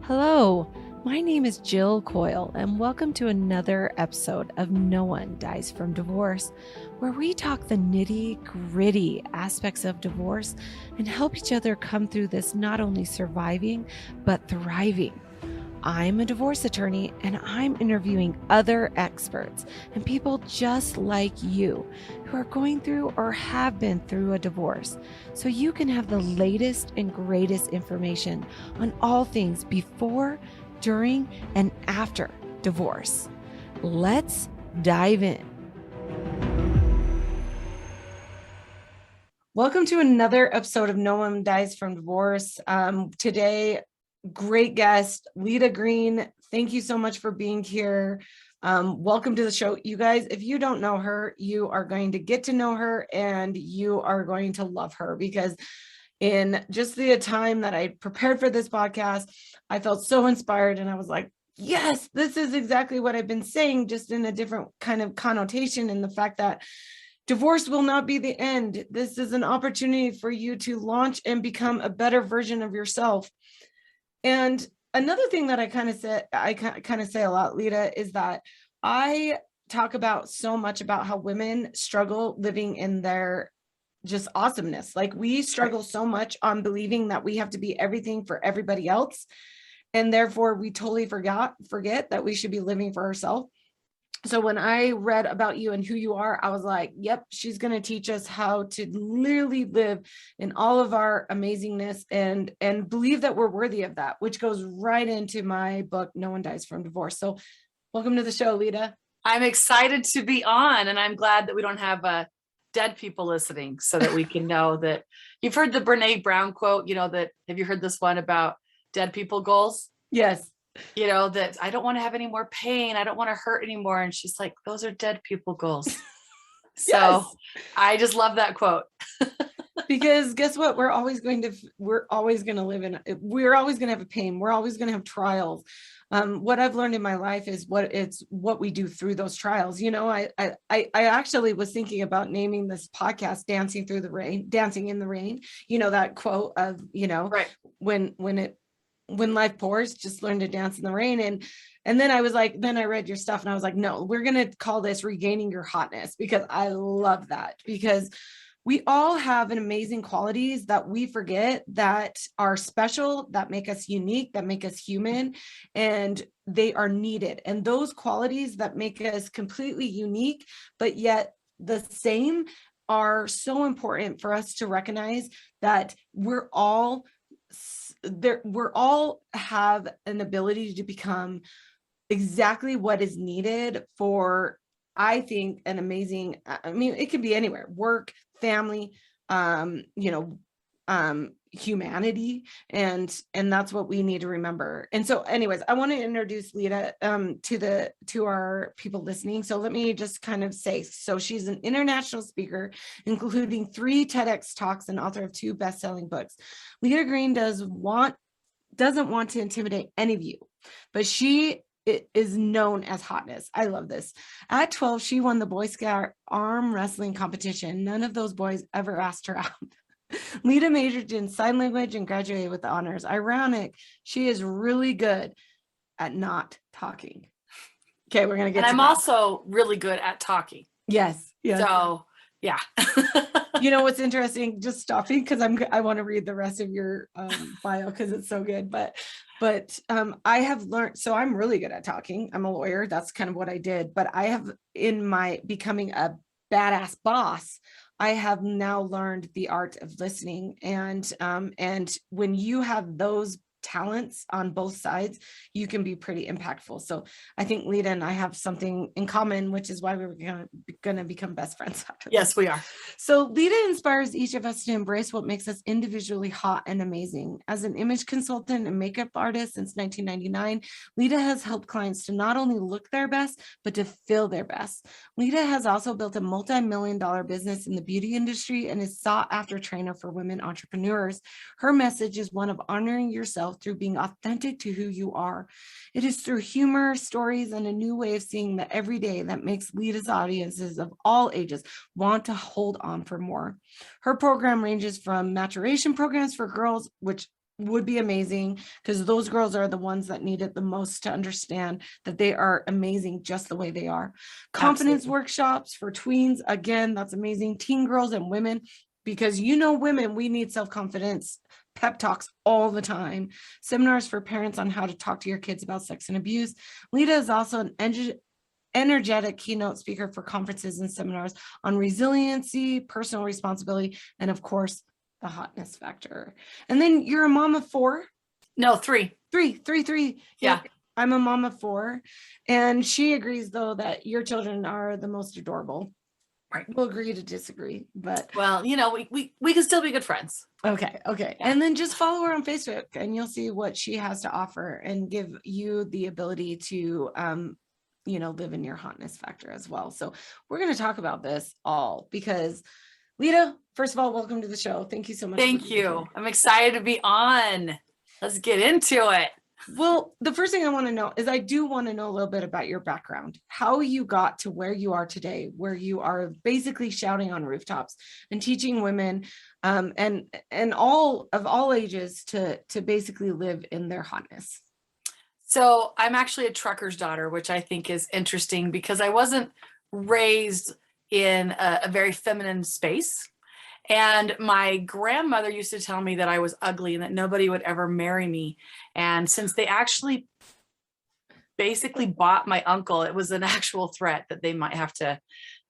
Hello, my name is Jill Coyle, and welcome to another episode of No One Dies from Divorce, where we talk the nitty-gritty aspects of divorce and help each other come through this not only surviving, but thriving. I'm a divorce attorney, and I'm interviewing other experts and people just like you who are going through or have been through a divorce, so you can have the latest and greatest information on all things before, during, and after divorce. Let's dive in. Welcome to another episode of No One Dies from Divorce. Today, great guest, Leta Greene. Thank you so much for being here. Welcome to the show. You guys, if you don't know her, you are going to get to know her and you are going to love her, because in just the time that I prepared for this podcast, I felt so inspired and I was like, yes, this is exactly what I've been saying, just in a different kind of connotation, in the fact that divorce will not be the end. This is an opportunity for you to launch and become a better version of yourself. And another thing that I kind of say a lot, Leta, is that I talk about so much about how women struggle living in their just awesomeness. Like, we struggle so much on believing that we have to be everything for everybody else. And therefore we totally forget that we should be living for ourselves. So when I read about you and who you are, I was like, yep, she's going to teach us how to literally live in all of our amazingness and believe that we're worthy of that, which goes right into my book, No One Dies from Divorce. So welcome to the show, Leta. I'm excited to be on, and I'm glad that we don't have dead people listening, so that we can know that you've heard the Brene Brown quote, that, have you heard this one about dead people goals? Yes. That I don't want to have any more pain. I don't want to hurt anymore. And she's like, those are dead people goals. So yes. I just love that quote. Because guess what? We're always going to live in, we're always going to have a pain. We're always going to have trials. What I've learned in my life is what we do through those trials. I actually was thinking about naming this podcast Dancing in the Rain, that quote of, right. when life pours, just learn to dance in the rain. And then I was like, then I read your stuff and I was like, no, we're going to call this Regaining Your Hotness, because I love that, because we all have an amazing qualities that we forget that are special, that make us unique, that make us human, and they are needed. And those qualities that make us completely unique, but yet the same, are so important for us to recognize that we're all have an ability to become exactly what is needed for, I think, an amazing, it could be anywhere, work, family, humanity, and that's what we need to remember. And so anyways, I want to introduce Leta to our people listening. So let me just kind of say, so she's an international speaker, including 3 TEDx talks and author of 2 best-selling books. Leta Greene doesn't want to intimidate any of you, but she is known as hotness. I love this. At 12, she won the Boy Scout arm wrestling competition. None of those boys ever asked her out. Leta majored in sign language and graduated with honors. Ironic, she is really good at not talking. Okay, we're gonna get. And I'm also really good at talking. Yes. So yeah. You know what's interesting? Just stopping, because I want to read the rest of your bio, because it's so good. But I have learned, so I'm really good at talking. I'm a lawyer. That's kind of what I did. But I have, in my becoming a badass boss, I have now learned the art of listening. And when you have those talents on both sides, you can be pretty impactful. So I think Leta and I have something in common, which is why we were going to become best friends after Yes, this. We are. So Leta inspires each of us to embrace what makes us individually hot and amazing. As an image consultant and makeup artist since 1999, Leta has helped clients to not only look their best, but to feel their best. Leta has also built a multi-million-dollar business in the beauty industry and is sought after trainer for women entrepreneurs. Her message is one of honoring yourself through being authentic to who you are. It is through humor, stories, and a new way of seeing the everyday that makes Leta's audiences of all ages want to hold on for more. Her program ranges from maturation programs for girls, which would be amazing, because those girls are the ones that need it the most to understand that they are amazing just the way they are. Confidence Absolutely. workshops for tweens, again, that's amazing. Teen girls and women, because women, we need self-confidence pep talks all the time. Seminars for parents on how to talk to your kids about sex and abuse. Leta is also an energetic keynote speaker for conferences and seminars on resiliency, personal responsibility, and of course, the hotness factor. And then you're a mom of four. No, three. Three. Yeah. I'm a mom of four. And she agrees, though, that your children are the most adorable. Right. We'll agree to disagree, but well, we can still be good friends. Okay. Yeah. And then just follow her on Facebook and you'll see what she has to offer and give you the ability to live in your hotness factor as well. So we're going to talk about this all because Leta, first of all, welcome to the show. Thank you so much. Thank you. I'm excited to be on. Let's get into it. Well, the first thing I want to know is I do want to know a little bit about your background, how you got to where you are today, where you are basically shouting on rooftops and teaching women and all ages to basically live in their hotness. So I'm actually a trucker's daughter, which I think is interesting because I wasn't raised in a very feminine space. And my grandmother used to tell me that I was ugly and that nobody would ever marry me. And since they actually basically bought my uncle, it was an actual threat that they might have to,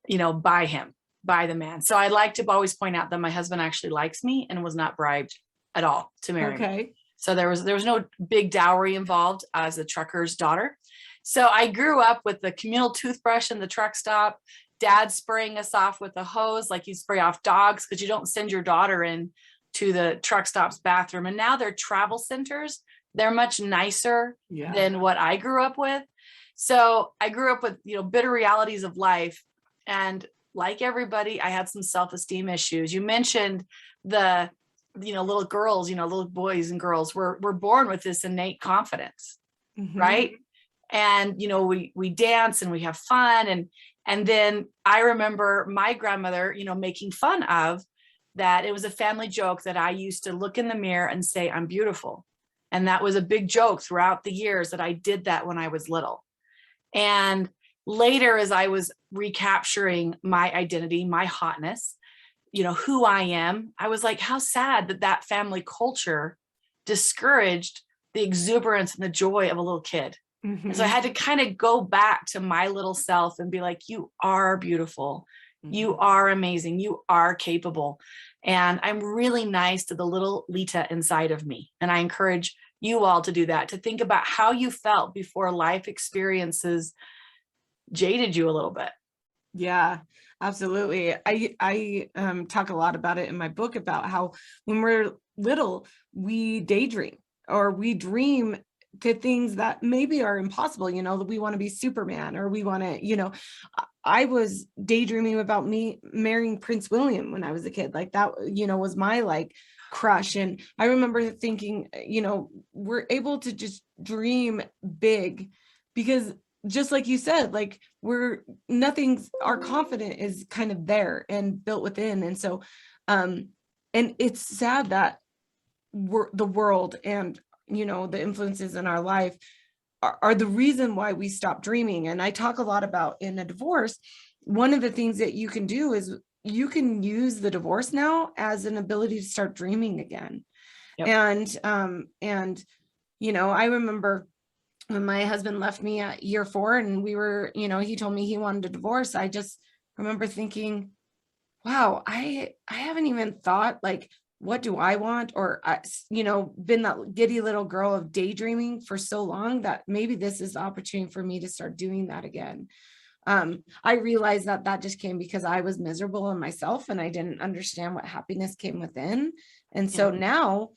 buy the man. So I like to always point out that my husband actually likes me and was not bribed at all to marry me. So there was no big dowry involved as a trucker's daughter. So I grew up with the communal toothbrush in the truck stop, dad spraying us off with a hose like you spray off dogs because you don't send your daughter in to the truck stop's bathroom. And now they're travel centers. They're much nicer than what I grew up with. So I grew up with, bitter realities of life. And like everybody, I had some self-esteem issues. You mentioned the little girls, little boys and girls were born with this innate confidence, right? And, we dance and we have fun. And then I remember my grandmother, making fun of that. It was a family joke that I used to look in the mirror and say, I'm beautiful. And that was a big joke throughout the years that I did that when I was little. And later, as I was recapturing my identity, my hotness, who I am, I was like, how sad that family culture discouraged the exuberance and the joy of a little kid. And so I had to kind of go back to my little self and be like, you are beautiful. You are amazing. You are capable. And I'm really nice to the little Leta inside of me. And I encourage you all to do that, to think about how you felt before life experiences jaded you a little bit. Yeah, absolutely. I talk a lot about it in my book about how when we're little, we daydream or we dream to things that maybe are impossible, that we want to be Superman or we want to, I was daydreaming about me marrying Prince William when I was a kid. Like that, was my crush. And I remember thinking, we're able to just dream big because just like you said, our confidence is kind of there and built within. And so, and it's sad that the world and, the influences in our life are the reason why we stop dreaming. And I talk a lot about in a divorce, one of the things that you can do is you can use the divorce now as an ability to start dreaming again. Yep. And, I remember when my husband left me at year 4 and we were, he told me he wanted a divorce. I just remember thinking, wow, I haven't even thought what do I want? Or, been that giddy little girl of daydreaming for so long that maybe this is the opportunity for me to start doing that again. I realized that just came because I was miserable in myself and I didn't understand what happiness came within. And so now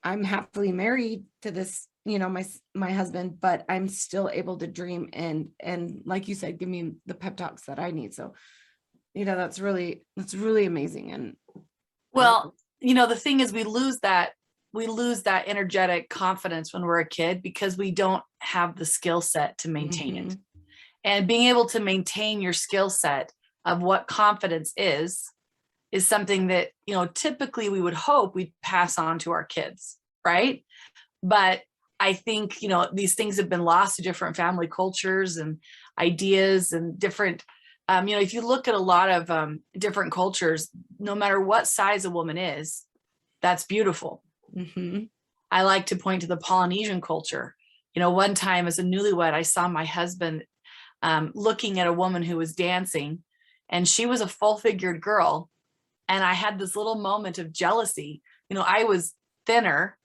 I'm happily married to this, my husband, but I'm still able to dream and like you said, give me the pep talks that I need. So, that's really amazing. And well, the thing is we lose that energetic confidence when we're a kid because we don't have the skill set to maintain it. And being able to maintain your skill set of what confidence is something that, typically we would hope we'd pass on to our kids right? But I think, these things have been lost to different family cultures and ideas and different, if you look at a lot of different cultures, no matter what size a woman is, that's beautiful. Mm-hmm. I like to point to the Polynesian culture. One time as a newlywed, I saw my husband looking at a woman who was dancing, and she was a full-figured girl. And I had this little moment of jealousy. I was thinner,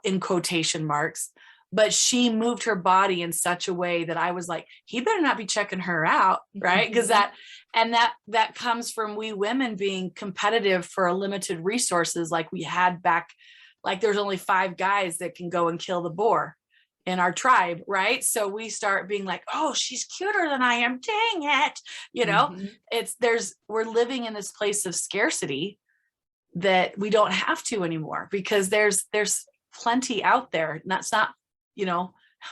in quotation marks, but she moved her body in such a way that I was like, he better not be checking her out, right? Because that comes from we women being competitive for limited resources, like we had back, like there's only 5 guys that can go and kill the boar in our tribe, right? So we start being like, oh, she's cuter than I am, dang it, we're living in this place of scarcity that we don't have to anymore, because there's plenty out there. And that's not,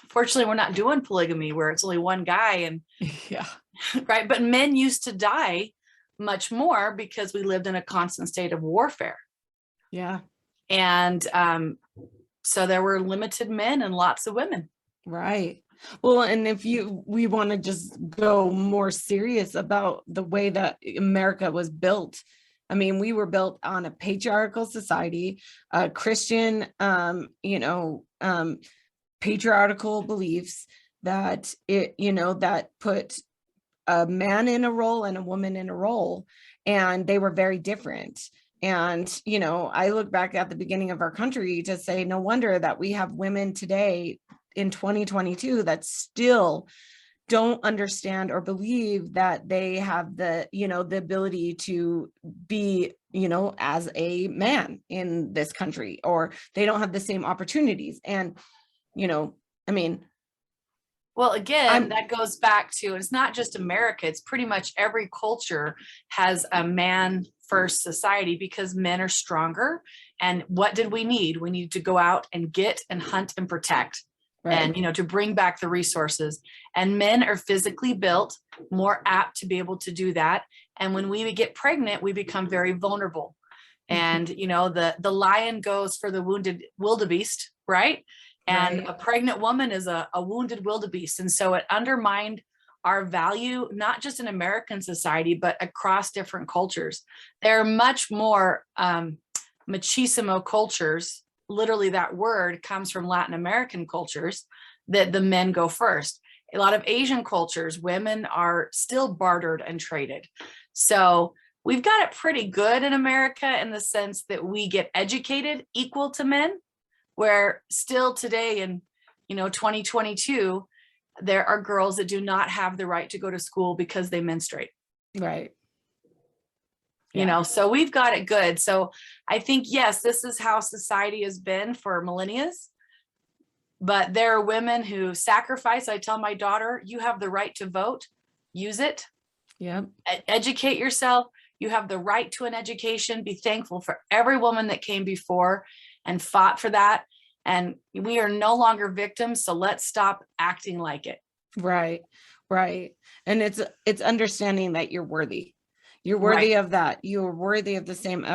fortunately, we're not doing polygamy where it's only one guy and Yeah. right. But men used to die much more because we lived in a constant state of warfare. Yeah. And so there were limited men and lots of women. Right. Well, and we want to just go more serious about the way that America was built. I mean, we were built on a patriarchal society, Christian, patriarchal beliefs that that put a man in a role and a woman in a role, and they were very different. And, I look back at the beginning of our country to say, no wonder that we have women today in 2022 that still don't understand or believe that they have the ability to be, as a man in this country, or they don't have the same opportunities. And, I mean, well, again, that goes back to, it's not just America, it's pretty much every culture has a man first society, because men are stronger. And what did we need? We need to go out and get and hunt and protect. Right. And, to bring back the resources. And men are physically built, more apt to be able to do that. And when we get pregnant, we become very vulnerable. And, the lion goes for the wounded wildebeest, right? And right. A pregnant woman is a wounded wildebeest. And so it undermined our value, not just in American society, but across different cultures. There are much more machismo cultures. Literally, that word comes from Latin American cultures, that the men go first. A lot of Asian cultures, women are still bartered and traded. So we've got it pretty good in America in the sense that we get educated equal to men, where still today in 2022, there are girls that do not have the right to go to school because they menstruate. Right. So we've got it good. So I think, yes, this is how society has been for millennia, but there are women who sacrifice. I tell my daughter, you have the right to vote, use it. Yeah. Educate yourself. You have the right to an education. Be thankful for every woman that came before and fought for that. And we are no longer victims. So let's stop acting like it. Right. Right. And it's understanding that you're worthy. You're worthy of that. You're worthy of the same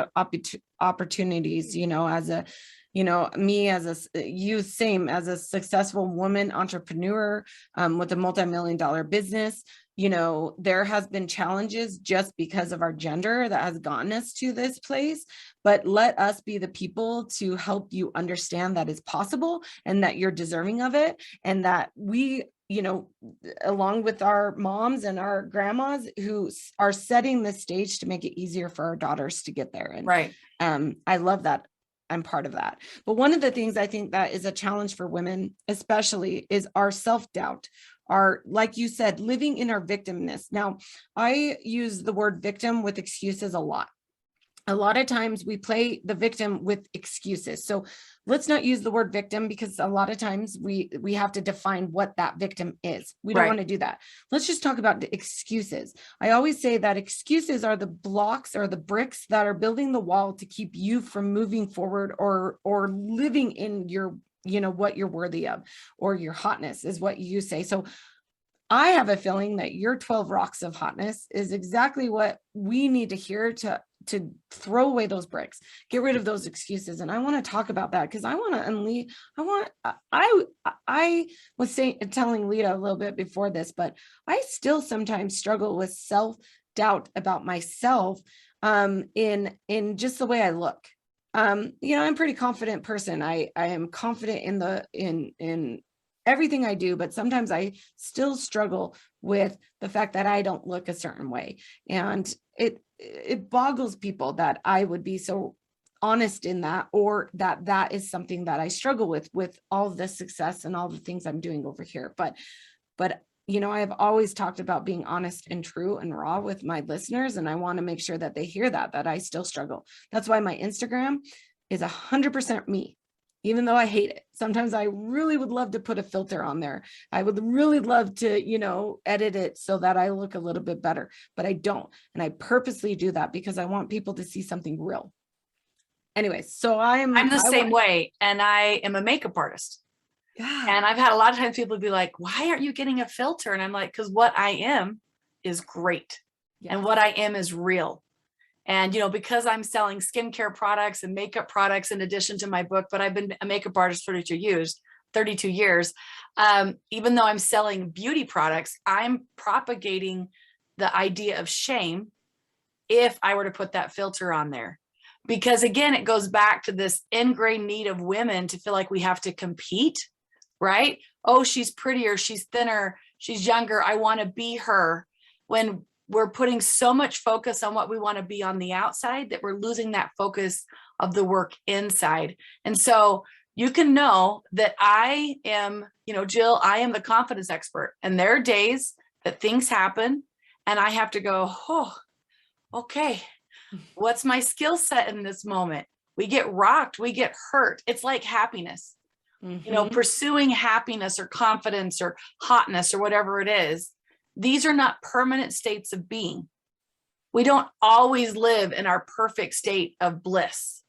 opportunities, as a, me as same as a successful woman entrepreneur with a multi-million-dollar business. There has been challenges just because of our gender that has gotten us to this place, but let us be the people to help you understand that it's possible and that you're deserving of it, and that we, along with our moms and our grandmas who are setting the stage to make it easier for our daughters to get there. And right. I love that. I'm part of that. But one of the things I think that is a challenge for women, especially, is our self-doubt, like you said, living in our victimness. Now, I use the word victim with excuses a lot. A lot of times we play the victim with excuses. So let's not use the word victim, because a lot of times we have to define what that victim is. We don't want to do that. Let's just talk about the excuses. I always say that excuses are the blocks or the bricks that are building the wall to keep you from moving forward or living in your, what you're worthy of, or your hotness is what you say. So I have a feeling that your 12 rocks of hotness is exactly what we need to hear to throw away those bricks, get rid of those excuses. And I want to talk about that because I want to unleash. I was telling Leta a little bit before this, but I still sometimes struggle with self-doubt about myself, in just the way I look. I'm a pretty confident person. I am confident in everything I do, but sometimes I still struggle with the fact that I don't look a certain way. And it boggles people that I would be so honest in that, or that is something that I struggle with all the success and all the things I'm doing over here. But I have always talked about being honest and true and raw with my listeners. And I want to make sure that they hear that I still struggle. That's why my Instagram is 100% me, even though I hate it. Sometimes I really would love to put a filter on there. I would really love to, edit it so that I look a little bit better, but I don't. And I purposely do that because I want people to see something real. Anyway, so I'm the same way. And I am a makeup artist. Yeah. And I've had a lot of times people be like, why aren't you getting a filter? And I'm like, because what I am is great. Yeah. And what I am is real. And, because I'm selling skincare products and makeup products in addition to my book, but I've been a makeup artist for 32 years. Even though I'm selling beauty products, I'm propagating the idea of shame if I were to put that filter on there. Because again, it goes back to this ingrained need of women to feel like we have to compete, right? Oh, she's prettier, she's thinner, she's younger, I want to be her. When we're putting so much focus on what we want to be on the outside that we're losing that focus of the work inside. And so you can know that I am, Jill, I am the confidence expert. And there are days that things happen and I have to go, oh, okay, what's my skill set in this moment? We get rocked, we get hurt. It's like happiness, pursuing happiness or confidence or hotness or whatever it is. These are not permanent states of being. We don't always live in our perfect state of bliss.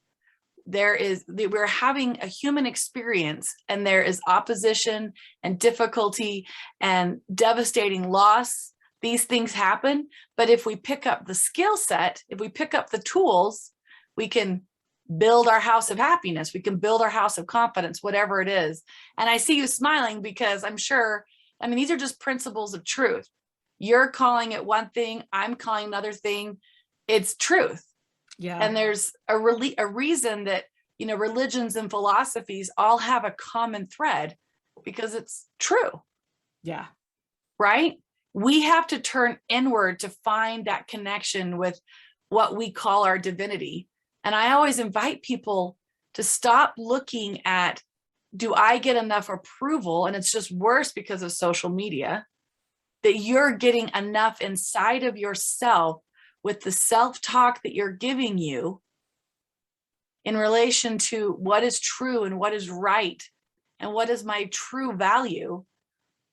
We're having a human experience, and there is opposition and difficulty and devastating loss. These things happen, but if we pick up the skill set, if we pick up the tools, we can build our house of happiness. We can build our house of confidence, whatever it is. And I see you smiling because I'm sure, these are just principles of truth. You're calling it one thing, I'm calling another thing. It's truth. Yeah. And there's a reason that, religions and philosophies all have a common thread because it's true. Yeah. Right? We have to turn inward to find that connection with what we call our divinity. And I always invite people to stop looking at, do I get enough approval? And it's just worse because of social media, that you're getting enough inside of yourself with the self-talk that you're giving you in relation to what is true and what is right and what is my true value,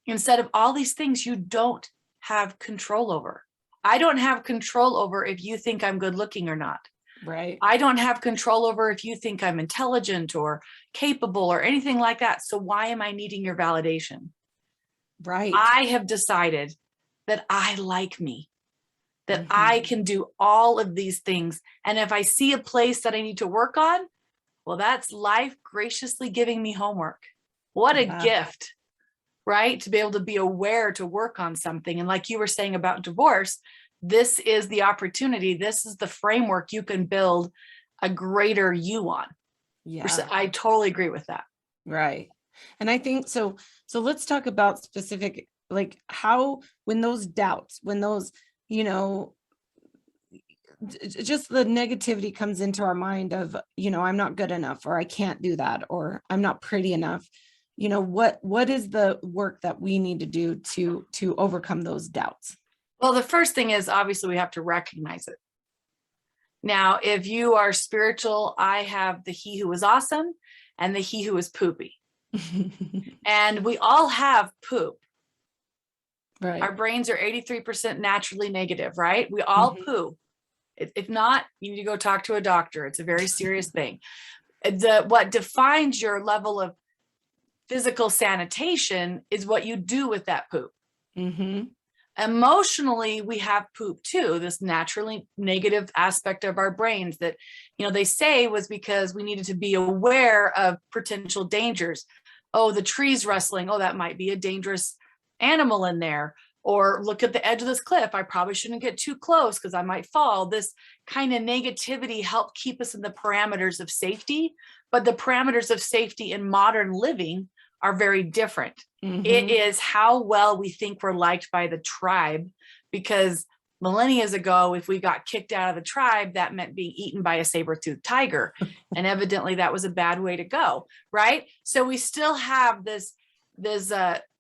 instead of all these things you don't have control over. I don't have control over if you think I'm good looking or not. Right. I don't have control over if you think I'm intelligent or capable or anything like that. So why am I needing your validation? Right. I have decided that I like me, that I can do all of these things. And if I see a place that I need to work on, well, that's life graciously giving me homework. What a gift, right? To be able to be aware to work on something. And like you were saying about divorce, this is the opportunity. This is the framework you can build a greater you on. Yeah. I totally agree with that. Right. And I think so let's talk about specific, like how, when those doubts, when those, just the negativity comes into our mind of, I'm not good enough, or I can't do that, or I'm not pretty enough. What is the work that we need to do to overcome those doubts? Well, the first thing is obviously we have to recognize it. Now, if you are spiritual, I have the he who is awesome and the he who is poopy. And we all have poop. Right. Our brains are 83% naturally negative, right? We all poo. If not, you need to go talk to a doctor. It's a very serious thing. What defines your level of physical sanitation is what you do with that poop. Emotionally, we have poop too, this naturally negative aspect of our brains that, they say was because we needed to be aware of potential dangers. Oh, the tree's rustling. Oh, that might be a dangerous animal in there. Or look at the edge of this cliff. I probably shouldn't get too close because I might fall. This kind of negativity helped keep us in the parameters of safety, but the parameters of safety in modern living are very different. It is how well we think we're liked by the tribe, because millennia ago, if we got kicked out of the tribe, that meant being eaten by a saber-toothed tiger. And evidently that was a bad way to go, right? So we still have this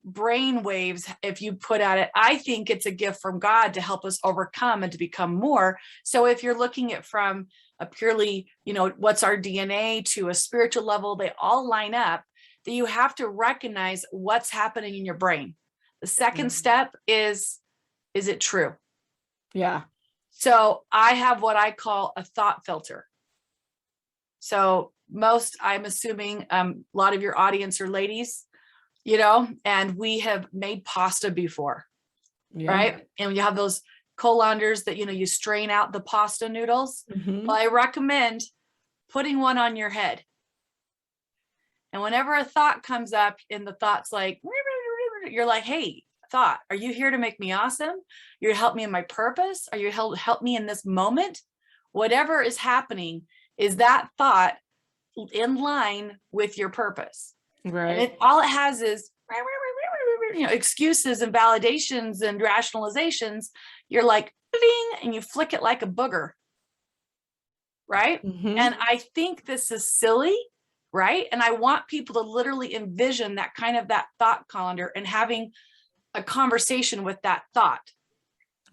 brain waves, if you put at it. I think it's a gift from God to help us overcome and to become more. So if you're looking at from a purely, what's our DNA to a spiritual level, they all line up, that you have to recognize what's happening in your brain. The second step is it true? Yeah. So I have what I call a thought filter. So I'm assuming a lot of your audience are ladies, and we have made pasta before, right? And you have those colanders that, you strain out the pasta noodles. Well, I recommend putting one on your head. And whenever a thought comes up and the thought's like, you're like, hey, thought, are you here to make me awesome? You're help me in my purpose? Are you help me in this moment? Whatever is happening, is that thought in line with your purpose? Right. And all it has is, excuses and validations and rationalizations. You're like, ding, and you flick it like a booger. Right. And I think this is silly. Right. And I want people to literally envision that thought colander and having a conversation with that thought.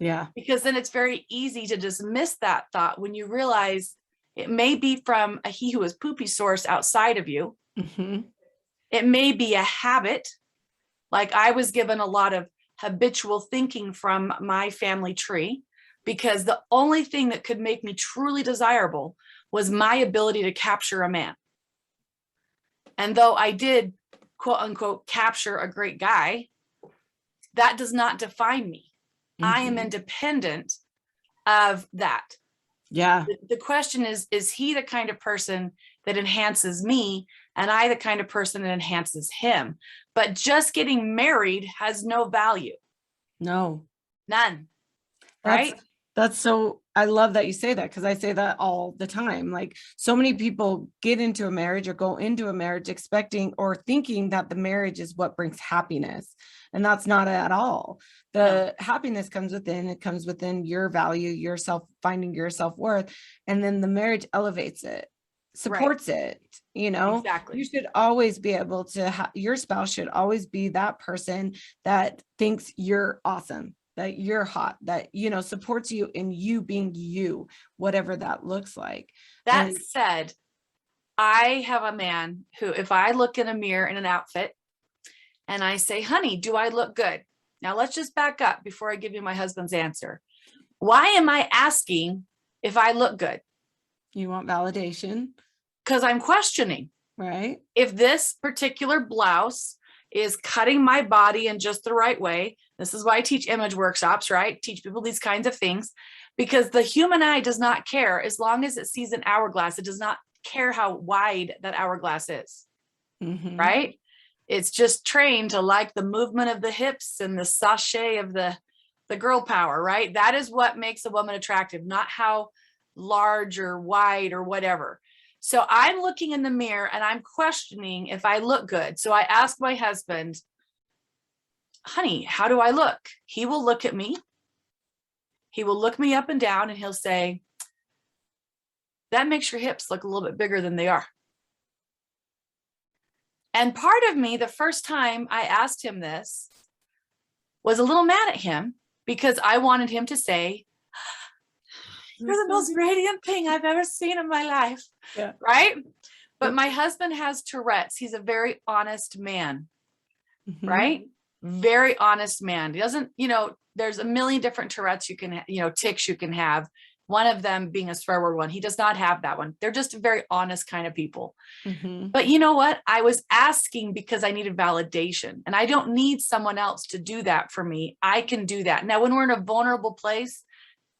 Yeah. Because then it's very easy to dismiss that thought when you realize it may be from a he who is poopy source outside of you. It may be a habit. Like I was given a lot of habitual thinking from my family tree, because the only thing that could make me truly desirable was my ability to capture a man. And though I did, quote unquote, capture a great guy, that does not define me. I am independent of that. Yeah. The question is he the kind of person that enhances me, and I the kind of person that enhances him? But just getting married has no value. No. None. Right? That's so, I love that you say that, because I say that all the time. Like, so many people get into a marriage or go into a marriage expecting or thinking that the marriage is what brings happiness. And that's not at all. The happiness comes within, it comes within your value, yourself, finding your self-worth. And then the marriage elevates it, supports it, Exactly. You should always be able to, your spouse should always be that person that thinks you're awesome, that you're hot, that, supports you in you being you, whatever that looks like. That said, I have a man who, if I look in a mirror in an outfit and I say, honey, do I look good? Now let's just back up before I give you my husband's answer. Why am I asking if I look good? You want validation? Because I'm questioning. Right. If this particular blouse is cutting my body in just the right way. This is why I teach image workshops, right? Teach people these kinds of things, because the human eye does not care. As long as it sees an hourglass, it does not care how wide that hourglass is, right? It's just trained to like the movement of the hips and the sachet of the girl power, right? That is what makes a woman attractive, not how large or wide or whatever. So I'm looking in the mirror and I'm questioning if I look good. So I ask my husband, honey, how do I look? He will look at me. He will look me up and down and he'll say, that makes your hips look a little bit bigger than they are. And part of me, the first time I asked him this, was a little mad at him, because I wanted him to say, you're the most radiant thing I've ever seen in my life. Yeah. Right? But my husband has Tourette's. He's a very honest man. Right? Very honest man. He doesn't, there's a million different Tourette's you can, tics you can have. One of them being a swear word one. He does not have that one. They're just very honest kind of people. Mm-hmm. But you know what? I was asking because I needed validation, and I don't need someone else to do that for me. I can do that. Now, when we're in a vulnerable place,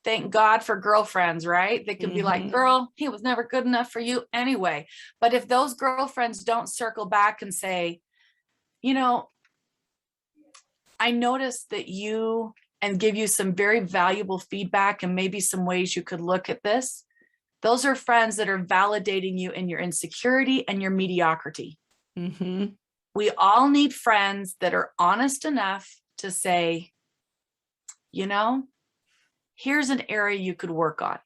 thank God for girlfriends, right? They can be like, girl, he was never good enough for you anyway. But if those girlfriends don't circle back and say, you know, I noticed that you, and give you some very valuable feedback and maybe some ways you could look at this. Those are friends that are validating you in your insecurity and your mediocrity. Mm-hmm. We all need friends that are honest enough to say, you know, here's an area you could work on.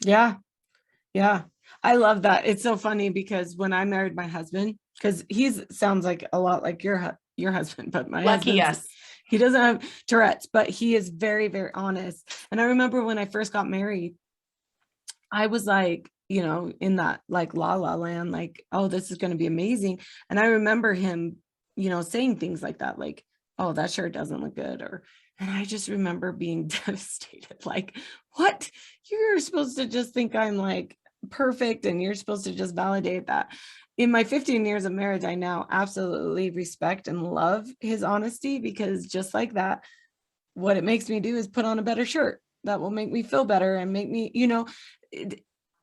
Yeah. Yeah. I love that. It's so funny because when I married my husband, because sounds like a lot like your husband, but my Lucky husband, us. he doesn't have Tourette's, but he is very, very honest. And I remember when I first got married, I was like, you know, in that like la la land, like, oh, this is going to be amazing. And I remember him, you know, saying things like that, like, oh, that shirt doesn't look good. And I just remember being devastated. Like, what? You're supposed to just think I'm like perfect and you're supposed to just validate that. In my 15 years of marriage, I now absolutely respect and love his honesty, because just like that, what it makes me do is put on a better shirt that will make me feel better and make me, you know,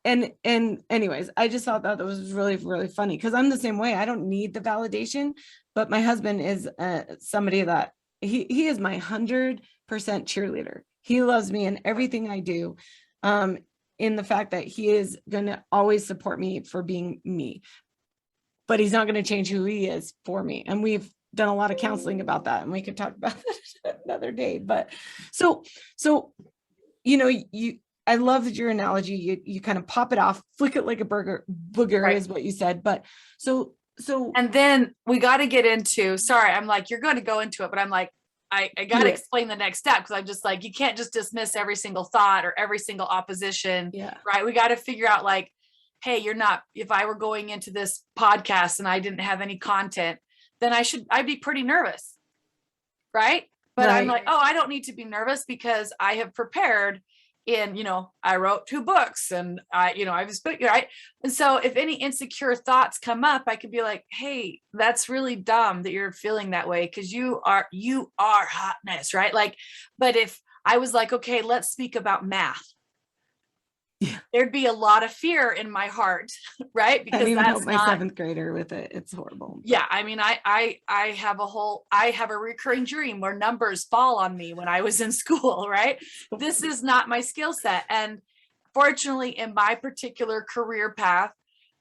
and anyways, I just thought that was really, really funny, because I'm the same way. I don't need the validation, but my husband is somebody that he is my 100% cheerleader. He loves me in everything I do, in the fact that he is going to always support me for being me, but he's not going to change who he is for me. And we've done a lot of counseling about that, and we could talk about that another day. But so, you know, I loved your analogy. You kind of pop it off, flick it like a booger, right, is what you said. But so, and then we got to get into, sorry, I'm like, you're going to go into it, but I'm like, I got to explain the next step, because I'm just like, you can't just dismiss every single thought or every single opposition. Yeah. Right. We got to figure out like, hey, you're not, if I were going into this podcast and I didn't have any content, then I'd be pretty nervous. Right. But right. I'm like, oh, I don't need to be nervous because I have prepared in, you know, I wrote 2 books and I've spoken, right. And so if any insecure thoughts come up, I could be like, hey, that's really dumb that you're feeling that way, because you are hotness, right? Like, but if I was like, okay, let's speak about math, yeah, there'd be a lot of fear in my heart, right? Because I even help my 7th grader with it. It's horrible. But yeah, I mean, I have a recurring dream where numbers fall on me when I was in school, right? This is not my skill set. And fortunately, in my particular career path,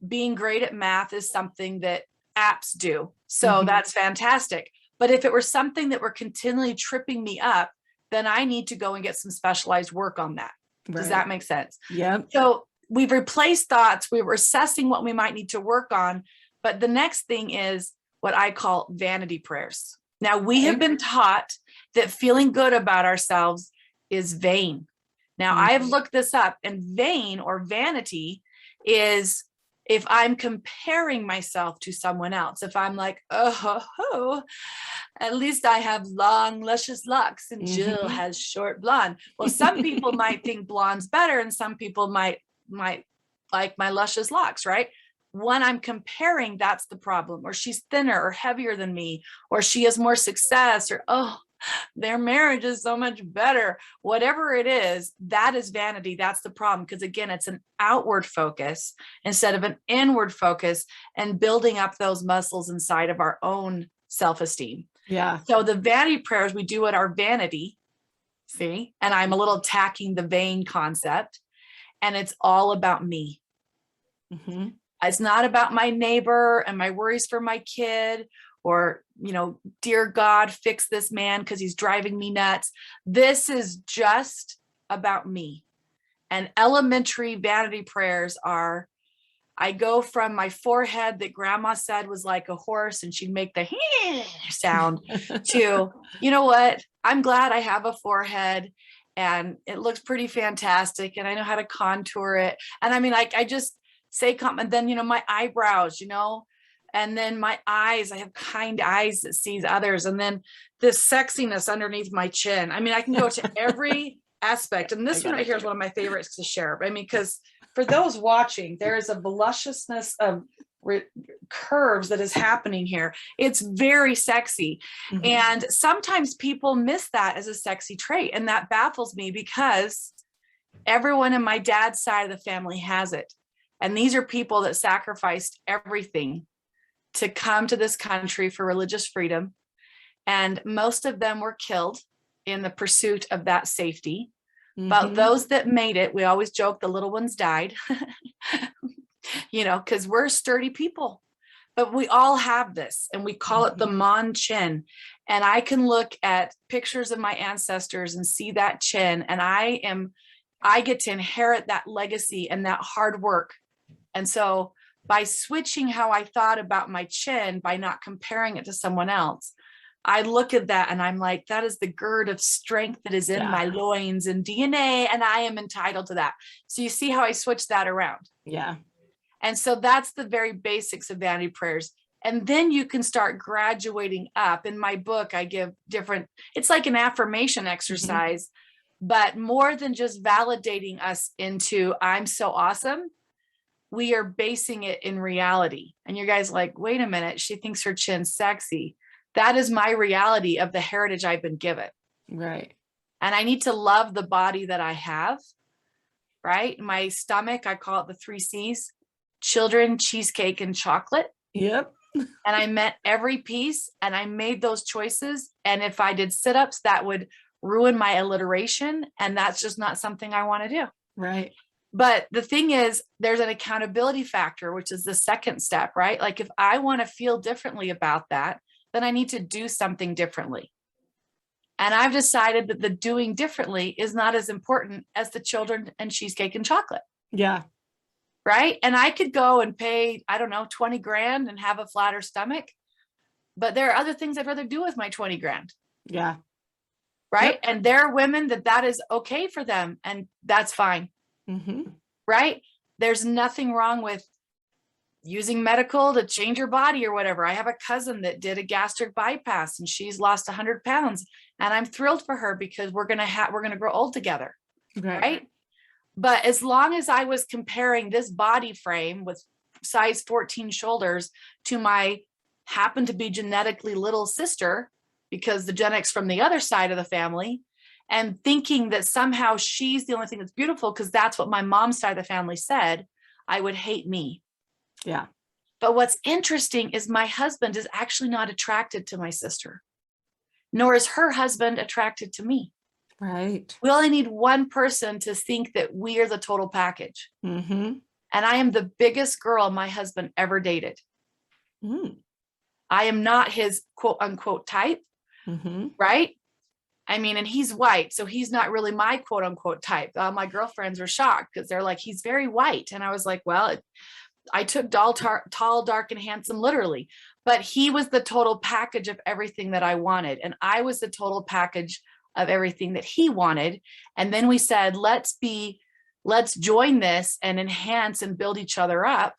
being great at math is something that apps do. So that's fantastic. But if it were something that were continually tripping me up, then I need to go and get some specialized work on that. Right. Does that make sense? Yeah. So we've replaced thoughts. We were assessing what we might need to work on. But the next thing is what I call vanity prayers. Now, we have been taught that feeling good about ourselves is vain. Now, I've looked this up, and vain or vanity is if I'm comparing myself to someone else. If I'm like, oh, at least I have long, luscious locks and Jill has short blonde. Well, some people might think blonde's better, and some people might like my luscious locks, right? When I'm comparing, that's the problem. Or she's thinner or heavier than me, or she has more success, or, oh, their marriage is so much better. Whatever it is, that is vanity. That's the problem. Because again, it's an outward focus instead of an inward focus, and building up those muscles inside of our own self-esteem. Yeah. So the vanity prayers we do at our vanity, see, and I'm a little attacking the vain concept, and it's all about me. It's not about my neighbor and my worries for my kid, or, you know, dear God, fix this man because he's driving me nuts. This is just about me. And elementary vanity prayers are, I go from my forehead that grandma said was like a horse and she'd make the sound to, you know what, I'm glad I have a forehead and it looks pretty fantastic and I know how to contour it. And I mean, I just say, and then, you know, my eyebrows, you know, and then my eyes, I have kind eyes that sees others. And then this sexiness underneath my chin. I mean, I can go to every aspect. And this I one got right it here is too. one of my favorites to share. I mean, because for those watching, there is a voluptuousness of curves that is happening here. It's very sexy. Mhm. And sometimes people miss that as a sexy trait. And that baffles me because everyone in my dad's side of the family has it. And these are people that sacrificed everything to come to this country for religious freedom. And most of them were killed in the pursuit of that safety. But Mhm. those that made it, we always joke the little ones died, you know, because we're sturdy people. But we all have this, and we call it the Mon Chin. And I can look at pictures of my ancestors and see that chin, and I get to inherit that legacy and that hard work. And so by switching how I thought about my chin, by not comparing it to someone else, I look at that and I'm like, that is the gird of strength that is in Yeah. my loins and DNA, and I am entitled to that. So you see how I switched that around. Yeah. And so that's the very basics of Vanity Prayers. And then you can start graduating up. In my book, I give different, it's like an affirmation exercise, but more than just validating us into, I'm so awesome, we are basing it in reality. And you guys like, wait a minute, she thinks her chin's sexy. That is my reality of the heritage I've been given. Right. And I need to love the body that I have, right? My stomach, I call it the 3 C's: children, cheesecake, and chocolate. Yep. And I met every piece, and I made those choices. And if I did sit-ups, that would ruin my alliteration. And that's just not something I want to do. Right. But the thing is, there's an accountability factor, which is the second step, right? Like if I want to feel differently about that, then I need to do something differently. And I've decided that the doing differently is not as important as the children and cheesecake and chocolate. Yeah. Right. And I could go and pay, I don't know, 20 grand and have a flatter stomach. But there are other things I'd rather do with my 20 grand. Yeah. Right. Yep. And there are women that is okay for them. And that's fine. Mm-hmm. Right. There's nothing wrong with using medical to change your body or whatever. I have a cousin that did a gastric bypass and she's lost 100 pounds. And I'm thrilled for her because we're going to grow old together. Right. But as long as I was comparing this body frame with size 14 shoulders to my happen to be genetically little sister, because the genetics from the other side of the family, and thinking that somehow she's the only thing that's beautiful because that's what my mom's side of the family said, I would hate me. Yeah. But what's interesting is my husband is actually not attracted to my sister, nor is her husband attracted to me. Right. We only need one person to think that we are the total package. Mm-hmm. And I am the biggest girl my husband ever dated. Mm. I am not his quote unquote type. Mm-hmm. Right. I mean, and he's white, so he's not really my quote unquote type. My girlfriends were shocked because they're like, he's very white. And I was like, well, I took tall, dark, and handsome literally, but he was the total package of everything that I wanted. And I was the total package of everything that he wanted. And then we said, let's join this and enhance and build each other up,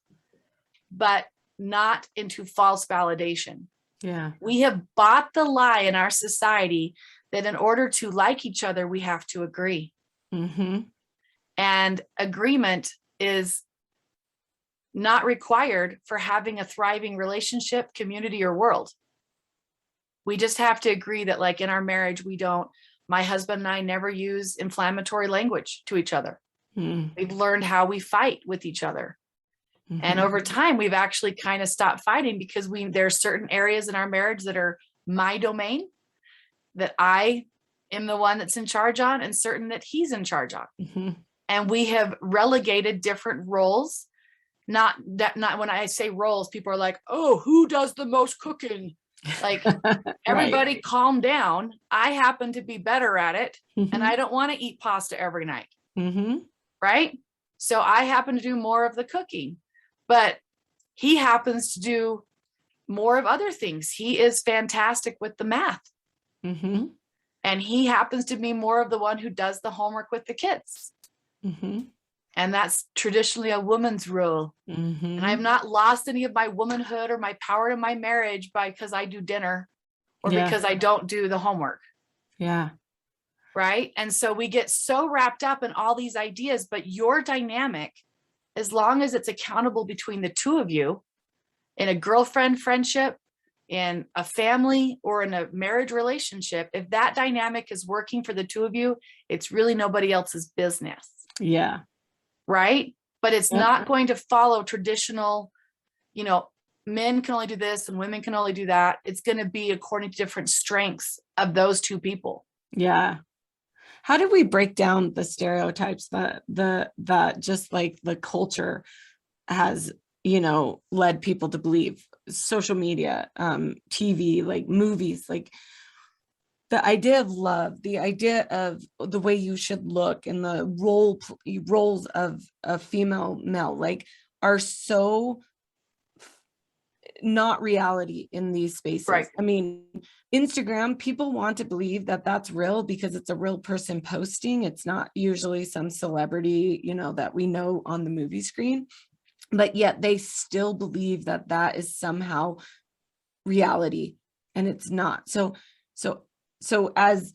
but not into false validation. Yeah. We have bought the lie in our society that in order to like each other, we have to agree. Mm-hmm. And agreement is not required for having a thriving relationship, community, or world. We just have to agree that, like in our marriage, my husband and I never use inflammatory language to each other. Mm. We've learned how we fight with each other. Mm-hmm. And over time, we've actually kind of stopped fighting because there are certain areas in our marriage that are my domain, that I am the one that's in charge on, and certain that he's in charge on. Mm-hmm. And we have relegated different roles. Not when I say roles, people are like, oh, who does the most cooking? Like, everybody right. Calm down. I happen to be better at it. Mm-hmm. And I don't want to eat pasta every night. Mm-hmm. Right. So I happen to do more of the cooking, but he happens to do more of other things. He is fantastic with the math. Mm-hmm. And he happens to be more of the one who does the homework with the kids. Mm-hmm. And that's traditionally a woman's role. Mm-hmm. And I've not lost any of my womanhood or my power in my marriage because I do dinner or because I don't do the homework. Yeah. right? And so we get so wrapped up in all these ideas, but your dynamic, as long as it's accountable between the two of you in a girlfriend friendship, in a family, or in a marriage relationship, if that dynamic is working for the two of you, it's really nobody else's business. Yeah. Right? But it's Yep. not going to follow traditional, you know, men can only do this and women can only do that. It's going to be according to different strengths of those two people. Yeah. How do we break down the stereotypes that just like the culture has, led people to believe? Social media, TV, like movies, like the idea of love, the idea of the way you should look, and the roles of a female male, like, are so not reality in these spaces. Right. I mean, Instagram, people want to believe that that's real because it's a real person posting. It's not usually some celebrity, that we know on the movie screen, but yet they still believe that that is somehow reality, and it's not. So as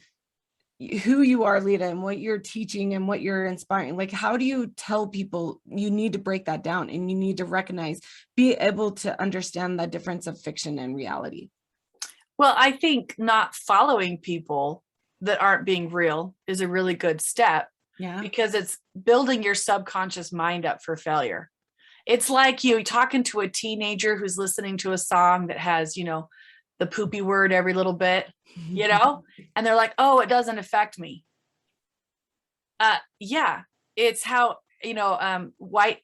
who you are, Leta, and what you're teaching and what you're inspiring, like, how do you tell people you need to break that down, and you need to recognize, be able to understand the difference of fiction and reality? Well, I think not following people that aren't being real is a really good step. Yeah. Because it's building your subconscious mind up for failure. It's like you talking to a teenager who's listening to a song that has, the poopy word every little bit, and they're like, oh, it doesn't affect me. Yeah, it's how, white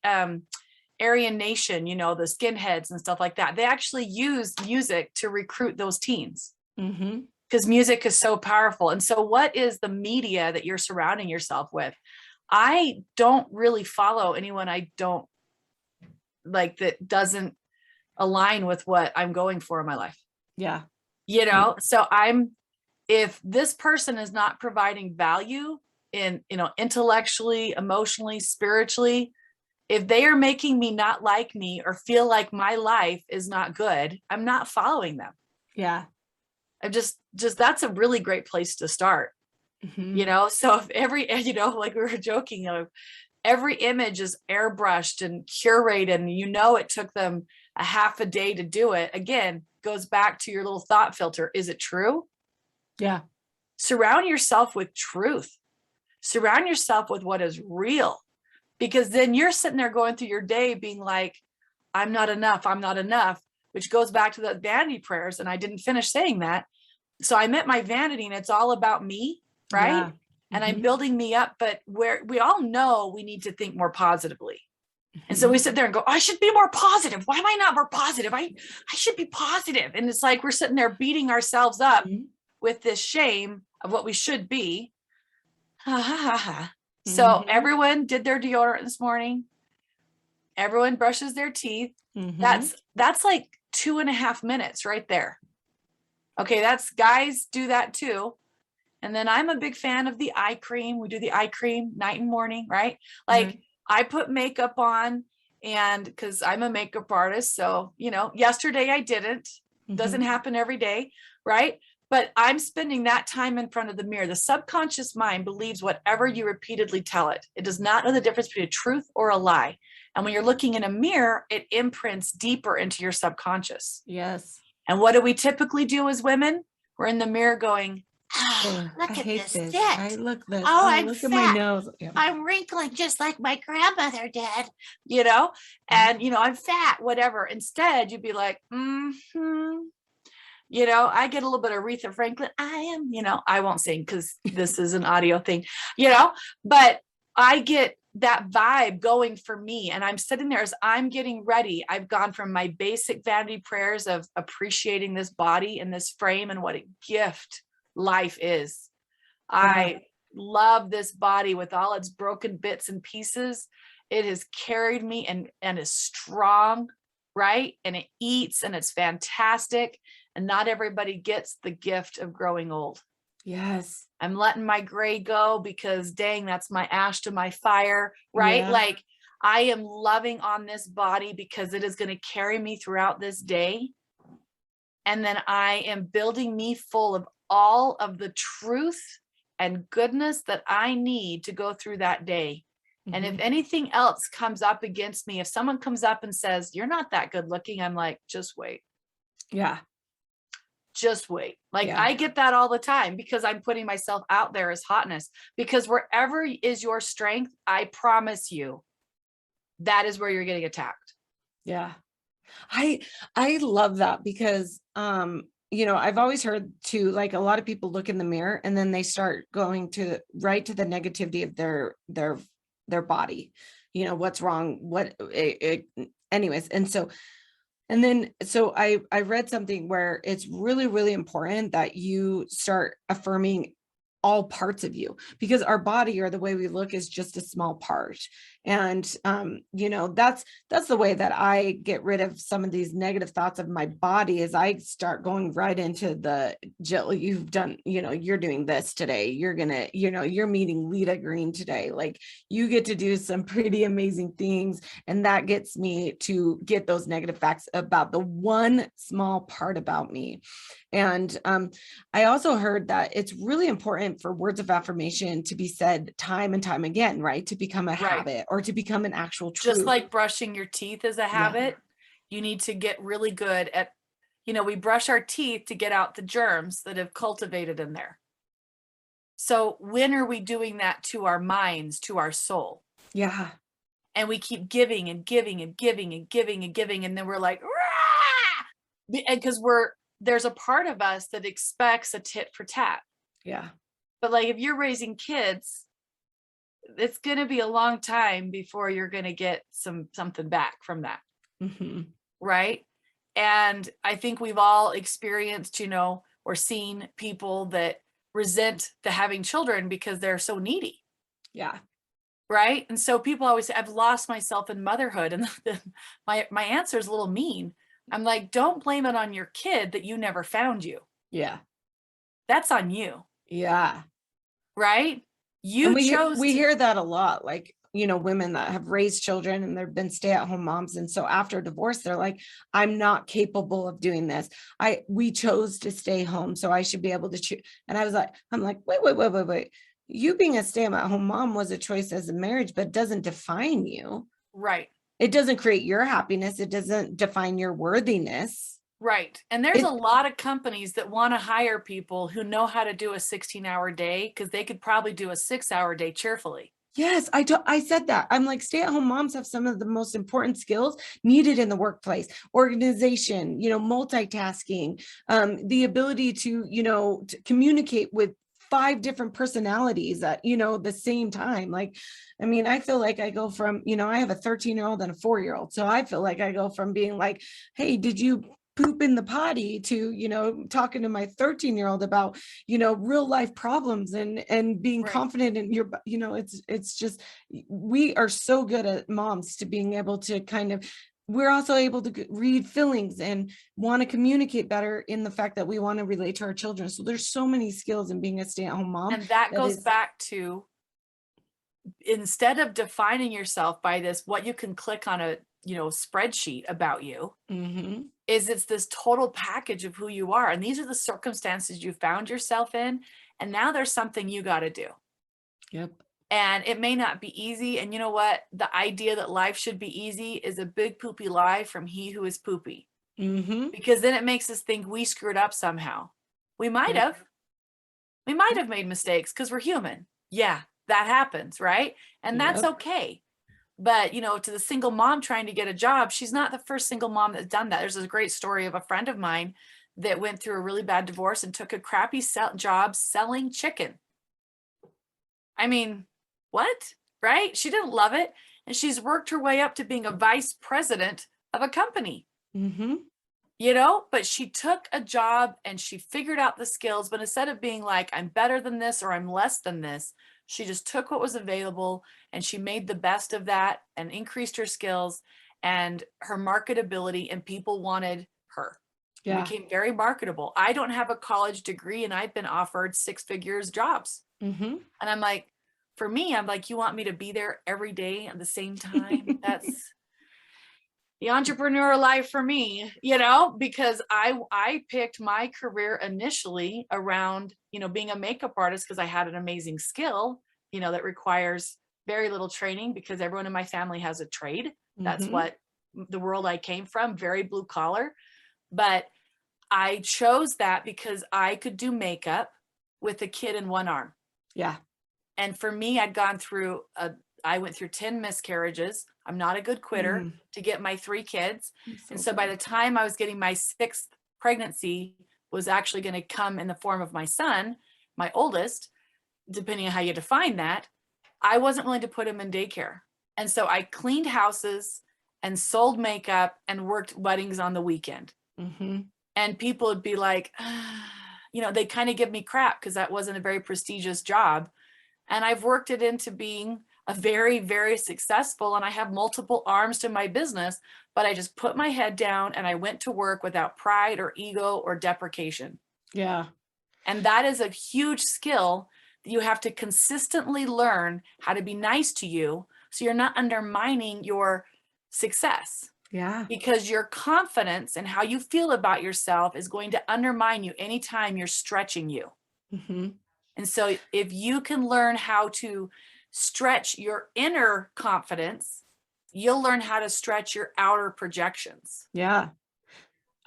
Aryan Nation, the skinheads and stuff like that. They actually use music to recruit those teens. Mm-hmm. Because music is so powerful. And so what is the media that you're surrounding yourself with? I don't really follow anyone I don't like that doesn't align with what I'm going for in my life. Yeah. So if this person is not providing value in, intellectually, emotionally, spiritually, if they are making me not like me or feel like my life is not good, I'm not following them. Yeah. I just that's a really great place to start. Mm-hmm. So if every, like we were joking, every image is airbrushed and curated, and it took them a half a day to do it, again, goes back to your little thought filter. Is it true? Yeah. Surround yourself with truth. Surround yourself with what is real, because then you're sitting there going through your day being like, I'm not enough, which goes back to the vanity prayers. And I didn't finish saying that. So I met my vanity, and it's all about me, right? Yeah. And I'm Mm-hmm. building me up, but where we all know we need to think more positively. And so we sit there and go, I should be more positive. Why am I not more positive? I should be positive. And it's like we're sitting there beating ourselves up with this shame of what we should be. So everyone did their deodorant this morning. Everyone brushes their teeth. That's like 2.5 minutes right there. Okay, that's, guys do that too. And then I'm a big fan of the eye cream. We do the eye cream night and morning, right? Like I put makeup on, and because I'm a makeup artist. So, yesterday I didn't. Doesn't happen every day, right? But I'm spending that time in front of the mirror. The subconscious mind believes whatever you repeatedly tell it. It does not know the difference between a truth or a lie. And when you're looking in a mirror, it imprints deeper into your subconscious. Yes. And what do we typically do as women? We're in the mirror going, Look at this. Sit. I look this. Oh, I'm look fat. at my nose. Yeah. I'm wrinkling just like my grandmother did. And, I'm fat, whatever. Instead, you'd be like, I get a little bit of Aretha Franklin. I am, I won't sing because this is an audio thing, but I get that vibe going for me. And I'm sitting there as I'm getting ready. I've gone from my basic vanity prayers of appreciating this body and this frame and what a gift life is. I love this body with all its broken bits and pieces. It has carried me and is strong, right? And it eats, and it's fantastic. And not everybody gets the gift of growing old. Yes. I'm letting my gray go because dang, that's my ash to my fire, right? Yeah. Like I am loving on this body because it is going to carry me throughout this day. And then I am building me full of all of the truth and goodness that I need to go through that day. And if Mhm. anything else comes up against me, if someone comes up and says, you're not that good looking, I'm like, just wait. Yeah. Just wait. Like Yeah. I get that all the time because I'm putting myself out there as hotness, because wherever is your strength, I promise you, that is where you're getting attacked. Yeah. I love that because I've always heard too, like a lot of people look in the mirror and then they start going to right to the negativity of their body. What's wrong, anyways. So I read something where it's really, really important that you start affirming all parts of you, because our body or the way we look is just a small part. And that's the way that I get rid of some of these negative thoughts of my body, is I start going right into the Jill, you've done, you're doing this today, you're gonna, you're meeting Leta Greene today, like you get to do some pretty amazing things. And that gets me to get those negative facts about the one small part about me. And I also heard that it's really important for words of affirmation to be said time and time again, right? To become a habit or to become an actual truth. Just like brushing your teeth is a habit, you need to get really good at, we brush our teeth to get out the germs that have cultivated in there. So when are we doing that to our minds, to our soul? Yeah. And we keep giving and giving and giving and giving and giving. And then we're like, because there's a part of us that expects a tit for tat. Yeah. But like, if you're raising kids, it's going to be a long time before you're going to get something back from that. Mm-hmm. Right. And I think we've all experienced, or seen people that resent the having children because they're so needy. Yeah. Right. And so people always say, I've lost myself in motherhood. And my answer is a little mean. I'm like, don't blame it on your kid that you never found you. Yeah. That's on you. Yeah. Right. You we hear that a lot, like, women that have raised children and they've been stay-at-home moms. And so after divorce, they're like, I'm not capable of doing this. We chose to stay home, so I should be able to choose. And I'm like, wait. You being a stay-at-home mom was a choice as a marriage, but it doesn't define you. Right. It doesn't create your happiness. It doesn't define your worthiness. Right. And there's a lot of companies that want to hire people who know how to do a 16-hour day, because they could probably do a 6-hour day cheerfully. Yes, I said that. I'm like, stay-at-home moms have some of the most important skills needed in the workplace: organization, multitasking, the ability to communicate with 5 different personalities at, the same time. Like, I mean, I feel like I go from, I have a 13-year-old and a 4-year-old. So I feel like I go from being like, hey, did you poop in the potty, to, talking to my 13-year-old about, real life problems and being confident in your, it's just, we are so good at moms to being able to we're also able to read feelings and want to communicate better in the fact that we want to relate to our children. So there's so many skills in being a stay-at-home mom. And that goes back to, instead of defining yourself by this, what you can click on a, spreadsheet about you, mm-hmm. it's this total package of who you are. And these are the circumstances you found yourself in. And now there's something you got to do. Yep. And it may not be easy. And you know what? The idea that life should be easy is a big poopy lie from he who is poopy. Mm-hmm. Because then it makes us think we screwed up somehow. We might have. We might have made mistakes because we're human. Yeah, that happens, right? And that's okay. But, to the single mom trying to get a job, she's not the first single mom that's done that. There's a great story of a friend of mine that went through a really bad divorce and took a crappy job selling chicken. I mean, what? Right? She didn't love it. And she's worked her way up to being a vice president of a company. Mm-hmm. But she took a job and she figured out the skills. But instead of being like, I'm better than this or I'm less than this, she just took what was available and she made the best of that and increased her skills and her marketability, and people wanted her. Yeah. Became very marketable. I don't have a college degree and I've been offered 6 figures jobs. Mm-hmm. And I'm like, for me, I'm like, you want me to be there every day at the same time? That's the entrepreneur life for me, because I picked my career initially around being a makeup artist, because I had an amazing skill, that requires very little training, because everyone in my family has a trade. That's Mhm. what the world I came from, very blue collar. But I chose that because I could do makeup with a kid in one arm. Yeah. And for me, I went through 10 miscarriages. I'm not a good quitter Mm. to get my 3 kids. I'm And so so by proud. the time I was getting my 6th pregnancy was actually going to come in the form of my son, my oldest, depending on how you define that, I wasn't willing to put him in daycare. And so I cleaned houses and sold makeup and worked weddings on the weekend. Mhm. And people would be like, they kind of give me crap because that wasn't a very prestigious job. And I've worked it into being a very, very successful, and I have multiple arms to my business, but I just put my head down and I went to work without pride or ego or deprecation. Yeah. And that is a huge skill that you have to consistently learn how to be nice to you, so you're not undermining your success, Yeah. because your confidence and how you feel about yourself is going to undermine you anytime you're stretching you. Mhm. And so if you can learn how to stretch your inner confidence, you'll learn how to stretch your outer projections. Yeah.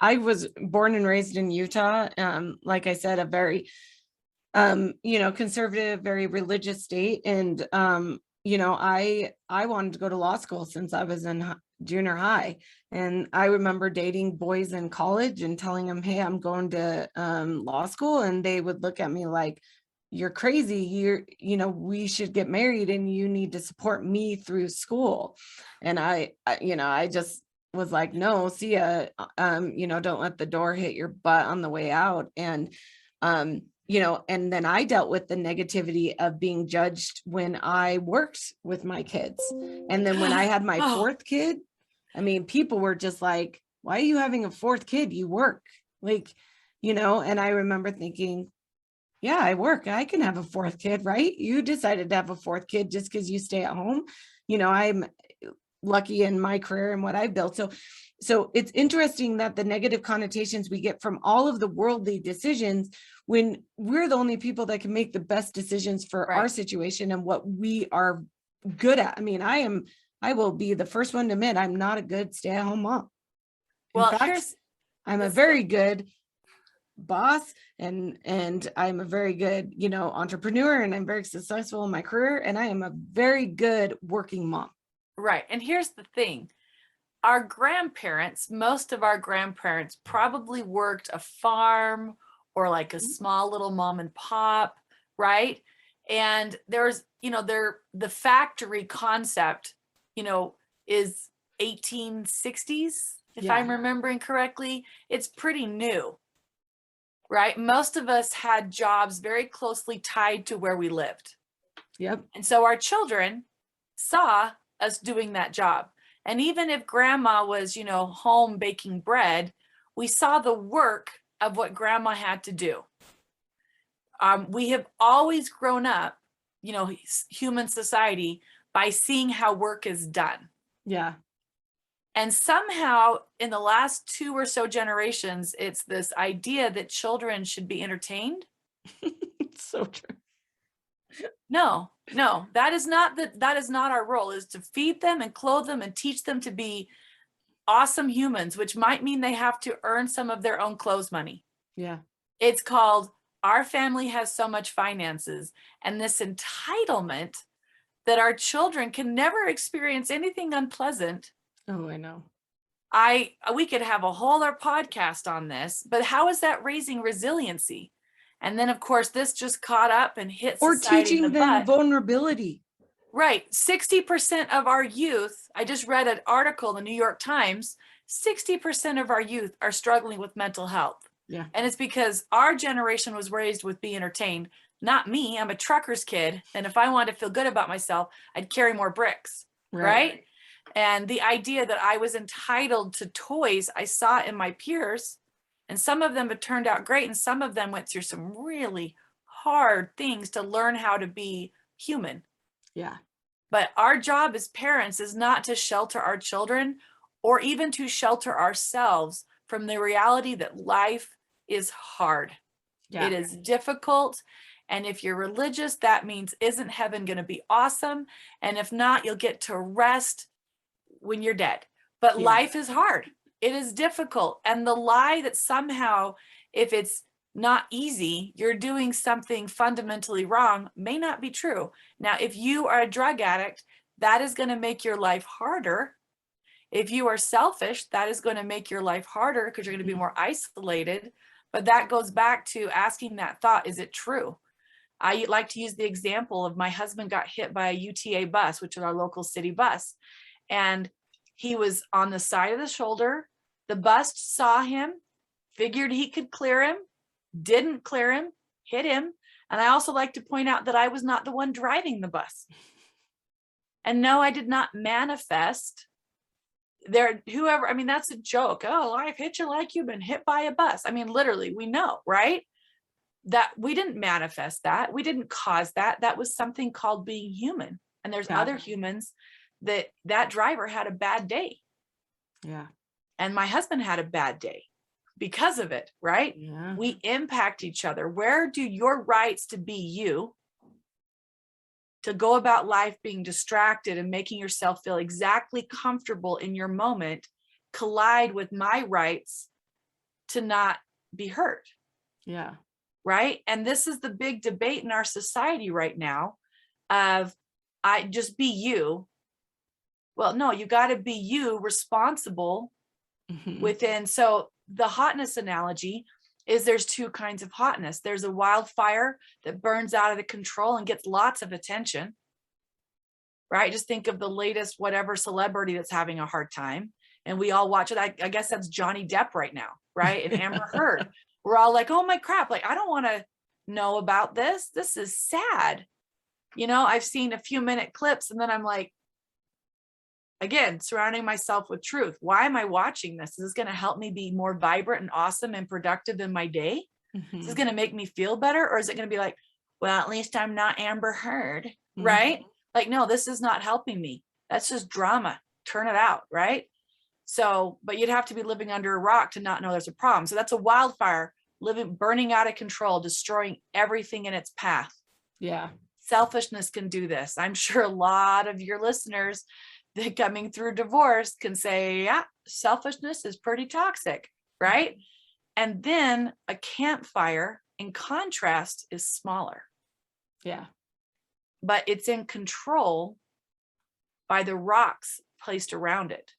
I was born and raised in Utah. Like I said, a very conservative, very religious state. And I wanted to go to law school since I was in junior high. And I remember dating boys in college and telling them, hey, I'm going to law school. And they would look at me like, you're crazy. We should get married and you need to support me through school. And I just was like, no, see ya. Don't let the door hit your butt on the way out. And and then I dealt with the negativity of being judged when I worked with my kids. And then when I had my Oh, 4th kid, I mean, people were just like, why are you having a 4th kid? You work. And I remember thinking, yeah, I work. I can have a 4th kid, right? You decided to have a 4th kid just because you stay at home. I'm lucky in my career and what I've built. So it's interesting that the negative connotations we get from all of the worldly decisions, when we're the only people that can make the best decisions for our right. situation and what we are good at. I mean, I will be the first one to admit I'm not a good stay-at-home mom. In Well, fact, here's I'm a this. very good boss and I'm a very good, entrepreneur, and I'm very successful in my career, and I am a very good working mom. Right. And here's the thing. Most of our grandparents probably worked a farm or like a small little mom and pop, right? And the factory concept, is 1860s, if Yeah. I'm remembering correctly. It's pretty new, right? Most of us had jobs very closely tied to where we lived. Yep. And so our children saw us doing that job. And even if grandma was, home baking bread, we saw the work of what grandma had to do. We have always grown up, human society, by seeing how work is done. Yeah. And somehow in the last 2 or so generations, it's this idea that children should be entertained. It's so true. No, that is not our role, is to feed them and clothe them and teach them to be awesome humans, which might mean they have to earn some of their own clothes money. Yeah. It's called, our family has so much finances, and this entitlement that our children can never experience anything unpleasant. Oh, I know. We could have a whole other podcast on this, but how is that raising resiliency? And then of course this just caught up and hit Or society in the teaching them butt. vulnerability. Right. 60% of our youth, I just read an article in the New York Times, 60% of our youth are struggling with mental health. Yeah. And it's because our generation was raised with be entertained. Not me. I'm a trucker's kid. And if I wanted to feel good about myself, I'd carry more bricks. Right. And the idea that I was entitled to toys, I saw in my peers, and some of them have turned out great. And some of them went through some really hard things to learn how to be human. Yeah. But our job as parents is not to shelter our children or even to shelter ourselves from the reality that life is hard. Yeah. It is difficult. And if you're religious, that means isn't heaven going to be awesome? And if not, you'll get to rest when you're dead. But Yeah. life is hard. It is difficult. And the lie that somehow, if it's not easy, you're doing something fundamentally wrong may not be true. Now, if you are a drug addict, that is going to make your life harder. If you are selfish, that is going to make your life harder because you're going to be more isolated. But that goes back to asking that thought, is it true? I like to use the example of my husband got hit by a UTA bus, which is our local city bus. And he was on the side of the shoulder. The bus saw him, figured he could clear him, didn't clear him, hit him. And I also like to point out that I was not the one driving the bus. And no, I did not manifest whoever, I mean, that's a joke. Oh, life hit you like you've been hit by a bus. I mean, literally, we know, right? That we didn't manifest that. We didn't cause that. That was something called being human. And there's other humans that driver had a bad day. Yeah. And my husband had a bad day because of it, right? Yeah. We impact each other. Where do your rights to be you, to go about life being distracted and making yourself feel exactly comfortable in your moment, collide with my rights to not be hurt? Yeah. Right? And this is the big debate in our society right now of I just be you. Well, no, you got to be you, responsible within. So the hotness analogy is there's two kinds of hotness. There's a wildfire that burns out of control and gets lots of attention, right? Just think of the latest whatever celebrity that's having a hard time, and we all watch it. I guess that's Johnny Depp right now, right? And Amber Heard. We're all like, oh my crap, like I don't want to know about this. This is sad. You know, I've seen a few minute clips and then I'm like, again, surrounding myself with truth. Why am I watching this? Is this going to help me be more vibrant and awesome and productive in my day? Is this going to make me feel better? Or is it going to be like, well, at least I'm not Amber Heard, right? Like, no, this is not helping me. That's just drama. Turn it out, right? So, but you'd have to be living under a rock to not know there's a problem. So that's a wildfire, burning out of control, destroying everything in its path. Yeah. Selfishness can do this. I'm sure a lot of your listeners that coming through divorce can say, yeah, selfishness is pretty toxic, right? And then a campfire, in contrast, is smaller. Yeah. But it's in control by the rocks placed around it.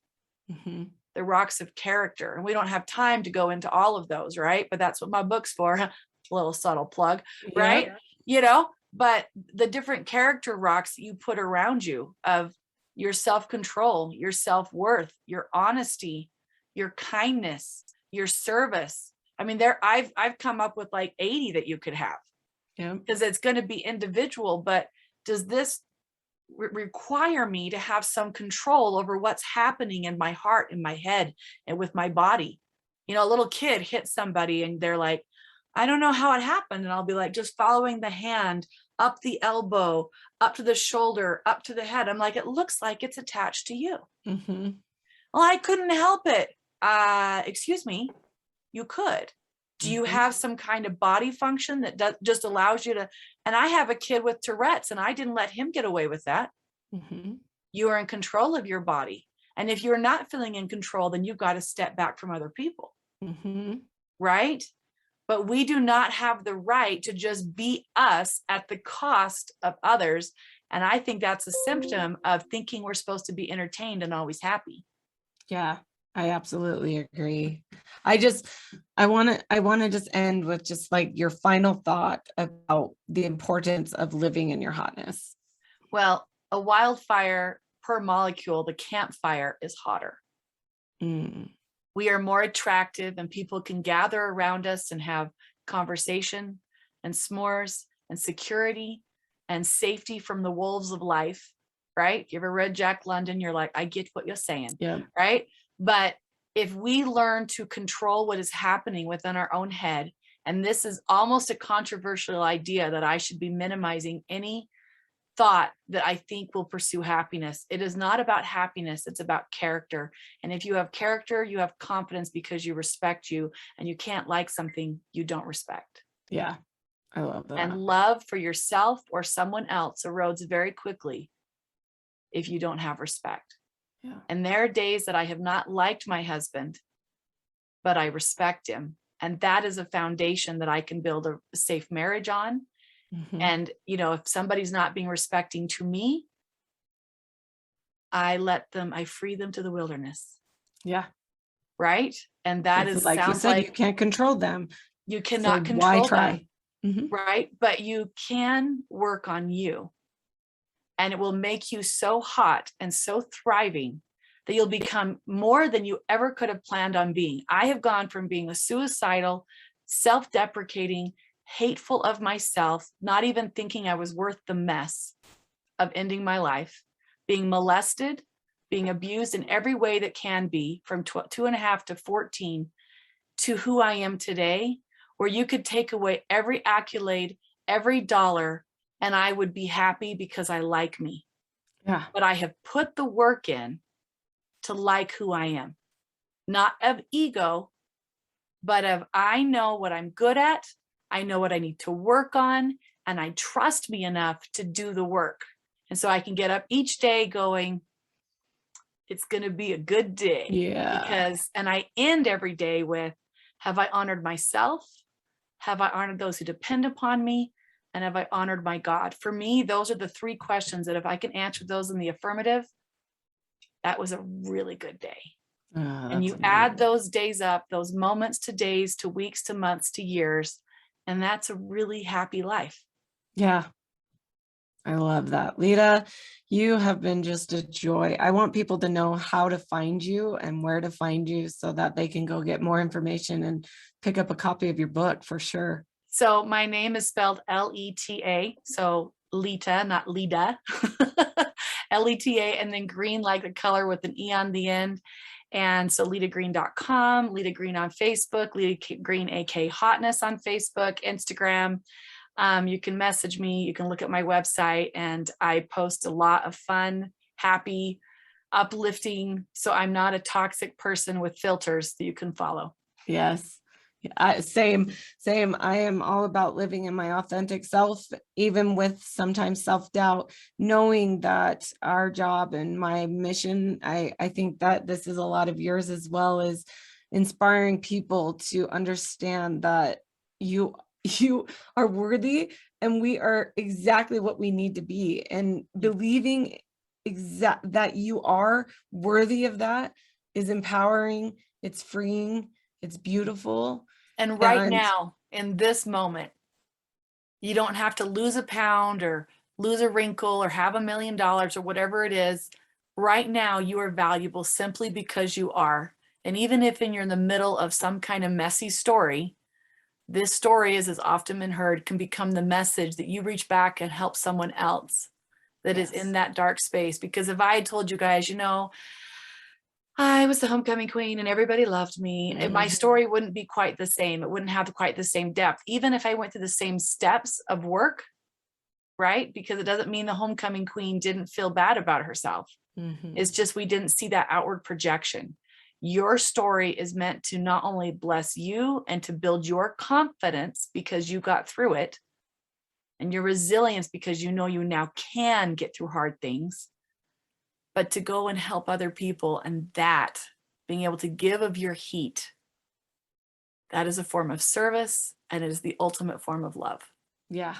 The rocks of character. And we don't have time to go into all of those, right? But that's what my book's for. A little subtle plug, right? Yeah. You know, but the different character rocks that you put around you of your self-control, your self-worth, your honesty, your kindness, your service. I mean, I've come up with like 80 that you could have. Yeah. Because it's going to be individual, but does this require me to have some control over what's happening in my heart, in my head, and with my body? You know, a little kid hits somebody and they're like, I don't know how it happened. And I'll be like, just following the hand up the elbow, up to the shoulder, up to the head. I'm like, it looks like it's attached to you. Well, I couldn't help it. Excuse me, you could. Do you have some kind of body function that just allows you to? And I have a kid with Tourette's and I didn't let him get away with that. You are in control of your body. And if you're not feeling in control, then you've got to step back from other people. Right? But we do not have the right to just be us at the cost of others. And I think that's a symptom of thinking we're supposed to be entertained and always happy. Yeah, I absolutely agree. I want to just end with just like your final thought about the importance of living in your hotness. Well, a wildfire per molecule, the campfire is hotter. We are more attractive and people can gather around us and have conversation and s'mores and security and safety from the wolves of life, right? If you ever read Jack London, you're like, I get what you're saying, right? But if we learn to control what is happening within our own head, and this is almost a controversial idea that I should be minimizing any thought that I think will pursue happiness. It is not about happiness. It's about character. And if you have character, you have confidence because you respect you, and you can't like something you don't respect. Yeah. I love that. And love for yourself or someone else erodes very quickly if you don't have respect. Yeah. And there are days that I have not liked my husband, but I respect him. And that is a foundation that I can build a safe marriage on. Mhm. And, if somebody's not being respecting to me, I free them to the wilderness. Yeah. Right. And that It's is, like you sounds said, you like can't control them. you So cannot why control try? them. Mhm. Right. But you can work on you. And it will make you so hot and so thriving that you'll become more than you ever could have planned on being. I have gone from being a suicidal, self-deprecating, hateful of myself, not even thinking I was worth the mess of ending my life, being molested, being abused in every way that can be, from 2.5 to 14, to who I am today, where you could take away every accolade, every dollar, and I would be happy because I like me. Yeah. But I have put the work in to like who I am, not of ego, but of I know what I'm good at. I know what I need to work on, and I trust me enough to do the work. And so I can get up each day going, it's going to be a good day. Yeah. And I end every day with, have I honored myself? Have I honored those who depend upon me? And have I honored my God? For me, those are the 3 questions that if I can answer those in the affirmative, that was a really good day. Oh, And that's you add amazing. those days up, those moments to days, to weeks, to months, to years, and that's a really happy life. Yeah. I love that. Leta, you have been just a joy. I want people to know how to find you and where to find you so that they can go get more information and pick up a copy of your book for sure. So my name is spelled Leta, so Leta, not Leda. Leta, and then green like the color with an E on the end. And so letagreen.com, Leta Greene on Facebook, Leta Greene AK Hotness on Facebook, Instagram. You can message me, you can look at my website, and I post a lot of fun, happy, uplifting. So I'm not a toxic person with filters that you can follow. Yes. Same. I am all about living in my authentic self, even with sometimes self-doubt, knowing that our job and my mission, I think that this is a lot of yours as well, is inspiring people to understand that you are worthy and we are exactly what we need to be, and believing that you are worthy of that is empowering, it's freeing, it's beautiful. And right And now, in this moment, you don't have to lose a pound or lose a wrinkle or have $1 million or whatever it is. Right now, you are valuable simply because you are. And even if you're in the middle of some kind of messy story, this story, as often been heard, can become the message that you reach back and help someone else that is in that dark space. Because if I had told you guys, I was the homecoming queen and everybody loved me, my story wouldn't be quite the same. It wouldn't have quite the same depth, even if I went through the same steps of work, right? Because it doesn't mean the homecoming queen didn't feel bad about herself. It's just we didn't see that outward projection. Your story is meant to not only bless you and to build your confidence because you got through it, and your resilience because you now can get through hard things, but to go and help other people, and that being able to give of your heat, that is a form of service, and it is the ultimate form of love. yeah.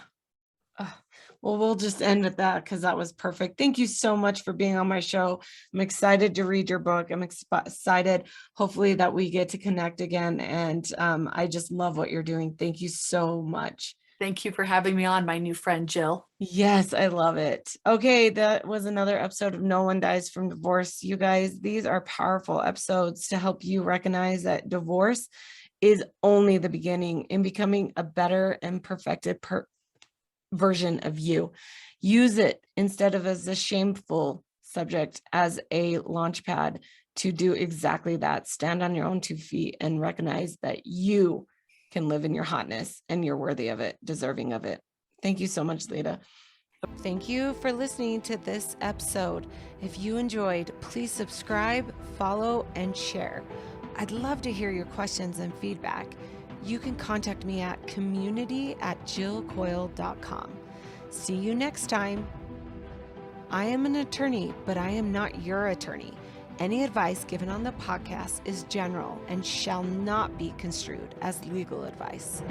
Well, we'll just end at that because that was perfect. Thank you so much for being on my show. I'm excited to read your book. I'm excited, hopefully, that we get to connect again. And I just love what you're doing. Thank you so much. Thank you for having me on, my new friend, Jill. Yes, I love it. Okay, that was another episode of No One Dies from Divorce. You guys, these are powerful episodes to help you recognize that divorce is only the beginning in becoming a better and perfected version of you. Use it instead of as a shameful subject, as a launch pad to do exactly that. Stand on your own 2 feet and recognize that you can live in your hotness and you're worthy of it, deserving of it. Thank you so much, Leta. Thank you for listening to this episode. If you enjoyed, please subscribe, follow, and share. I'd love to hear your questions and feedback. you can contact me at community@jillcoyle.com. See you next time. I am an attorney, but I am not your attorney. Any advice given on the podcast is general and shall not be construed as legal advice.